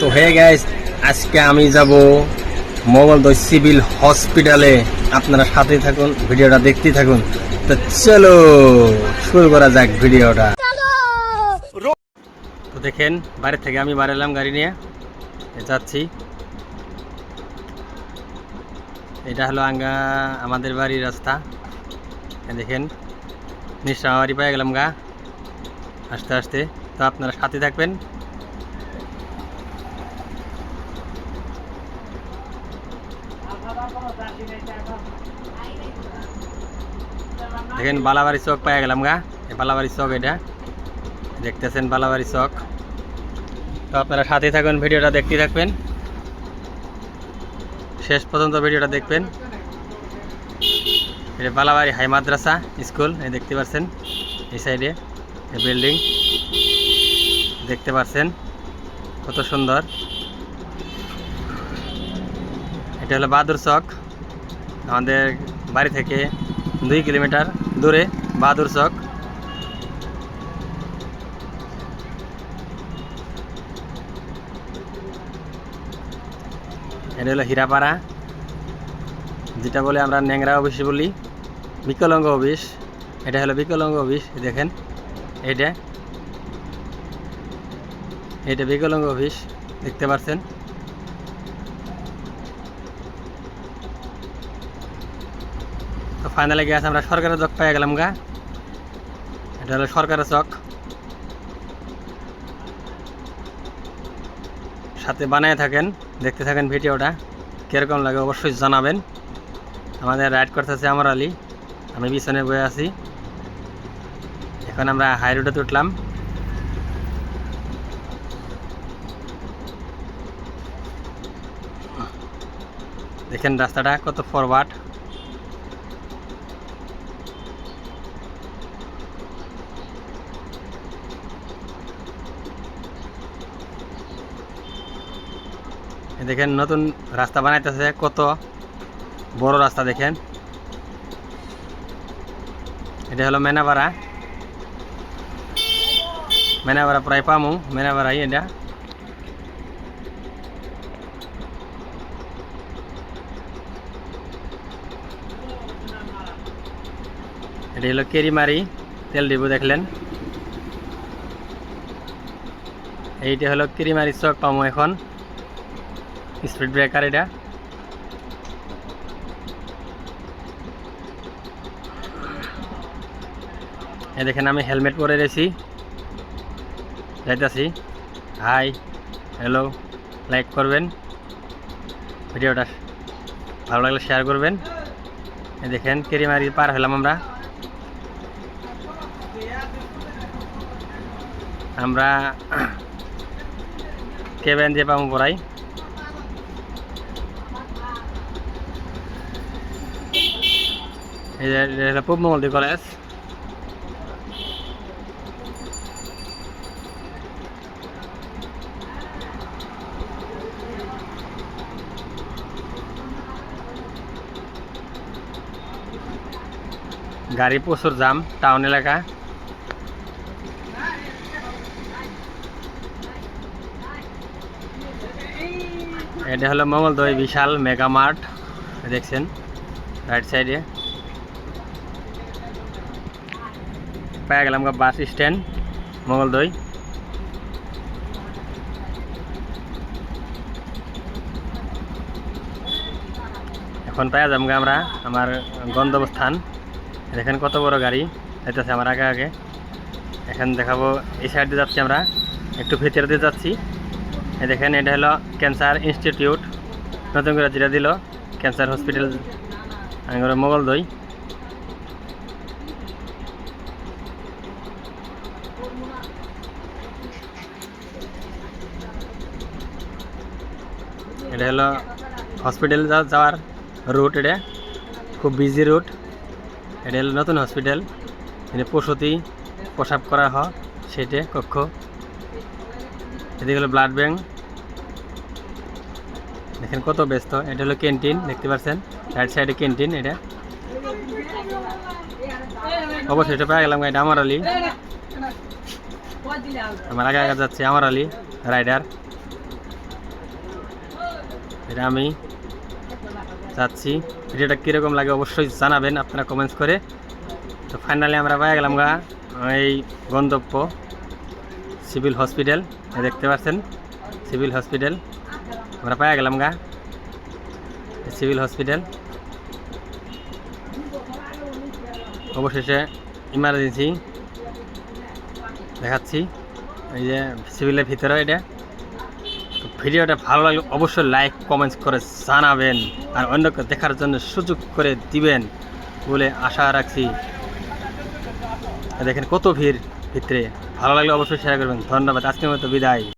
তো hey guys, আজকে আমি যাব মোগলদৈ সিভিল হসপিটালে। আপনারা সাথে থাকুন, ভিডিওটা দেখতে থাকুন। তো চলো শুরু করা যাক ভিডিওটা। তো দেখেন, বাড়ি থেকে আমি বাড়ালাম গাড়ি নিয়ে যাচ্ছি। এটা হলো আমাদের বাড়ির রাস্তা। দেখেন নিশ্চয় বাড়ি পেয়ে গেলাম গা আস্তে আস্তে। তো আপনারা সাথে থাকবেন। দেখেন বালাবাড়ি চক পেয়ে গেলাম গা। বালাবাড়ি চক এটা দেখতেছেন, বালাবাড়ি চক। তো আপনারা সাথে থাকুন, ভিডিওটা দেখতে থাকবেন, শেষ পর্যন্ত ভিডিওটা দেখবেন। এটা বালাবাড়ি হাই মাদ্রাসা স্কুল, এই দেখতে পাচ্ছেন এই সাইডে বিল্ডিং দেখতে পাচ্ছেন কত সুন্দর। এটা হলো বাহাদুর চক, আমাদের বাড়ি থেকে 2 কিলোমিটার দূরে বাহাদুর চক। এটা হলো হীরাপাড়া, যেটা বলে আমরা ন্যাংরা অফিস বলি, বিকলাঙ্গ অফিস। এটা হলো বিকলাঙ্গ অফিস। দেখেন এটা বিকলাঙ্গ অফিস দেখতে পাচ্ছেন। তো ফাইনালে গিয়ে আমরা সরকারের চক পেয়ে গেলাম গা। এটা হলো সরকারের চক। সাথে বানায় থাকেন, দেখতে থাকেন ভিডিওটা, কীরকম লাগে অবশ্যই জানাবেন। আমাদের রাইড করতেছে আমার আলী, আমি পিছনে বয়ে আছি। এখন আমরা হাই রোডে উঠলাম। দেখেন রাস্তাটা কত ফরওয়ার্ড। দেখেন নতুন রাস্তা বানাইতেছে, কত বড় রাস্তা দেখেন। এটা হলো মেনাপাড়া প্রায় পামু মেনাপাড়াই এটা। এটা হলো কেরিমারি তেল ডিপো দেখলেন। এইটা হলো কেরিমারি চক পামু এখন, স্পিড ব্রেকার এটা। এই দেখেন আমি হেলমেট পরে রয়েছি, যাইতেছি। হাই হ্যালো, লাইক করবেন, ভিডিওটা ভালো লাগলে শেয়ার করবেন। এই দেখেন কেরিমারি পার হলাম আমরা কেবেন দিয়ে পাবো পড়াই। এই যে পূব মঙ্গলদৈ কলেজ। গাড়ি প্রচুর জাম, টাউন এলাকা। এটা হলো মঙ্গলদৈ বিশাল মেগা মার্ট, দেখছেন রাইট সাইডে। পেয়ে গেলাম বাস স্ট্যান্ড মঙ্গলদৈ। এখন পেয়ে যাবো আমরা আমার গন্তব্যস্থান। দেখেন কত বড় গাড়ি যাইতেছে আমার আগে আগে। এখন দেখাবো, এই সাইড দিয়ে যাচ্ছি আমরা, একটু ভিতরে দিয়ে যাচ্ছি। এই দেখেন এটা হলো ক্যান্সার ইনস্টিটিউট, নতুন করে যেটা দিল ক্যান্সার হসপিটাল মঙ্গলদৈ। এটা হলো হসপিটাল যাওয়ার রুট, এটা খুব বিজি রুট। এটা হলো নতুন হসপিটাল, এখানে প্রসাব করা হয় সেটা কক্ষ। এদিকে হলো ব্লাড ব্যাংক, দেখেন কত ব্যস্ত। এটা হলো ক্যান্টিন, দেখতে পাচ্ছেন রাইট সাইডে ক্যান্টিন। এটা অবশ্যই এটা পেয়ে গেলাম, এটা আমার আলী, আমার আগে আগে যাচ্ছে আমার আলী রাইডার। এটা আমি যাচ্ছি। ভিডিওটা কীরকম লাগে অবশ্যই জানাবেন আপনারা কমেন্টস করে। তো ফাইনালি আমরা পাই গেলাম গা এই গন্তব্য সিভিল হসপিটাল। দেখতে পাচ্ছেন সিভিল হসপিটাল আমরা পাই গেলাম গা সিভিল হসপিটাল। অবশেষে ইমার্জেন্সি দেখাচ্ছি এই যে সিভিলের ভিতরে। এটা তো ভিডিওটা ভালো লাগলে অবশ্যই লাইক কমেন্টস করে জানাবেন আর অন্যকে দেখার জন্য সুযোগ করে দিবেন বলে আশা রাখছি। দেখেন কত ভিড় ভিতরে। ভালো লাগলে অবশ্যই শেয়ার করবেন। ধন্যবাদ। আজকের মতো বিদায়।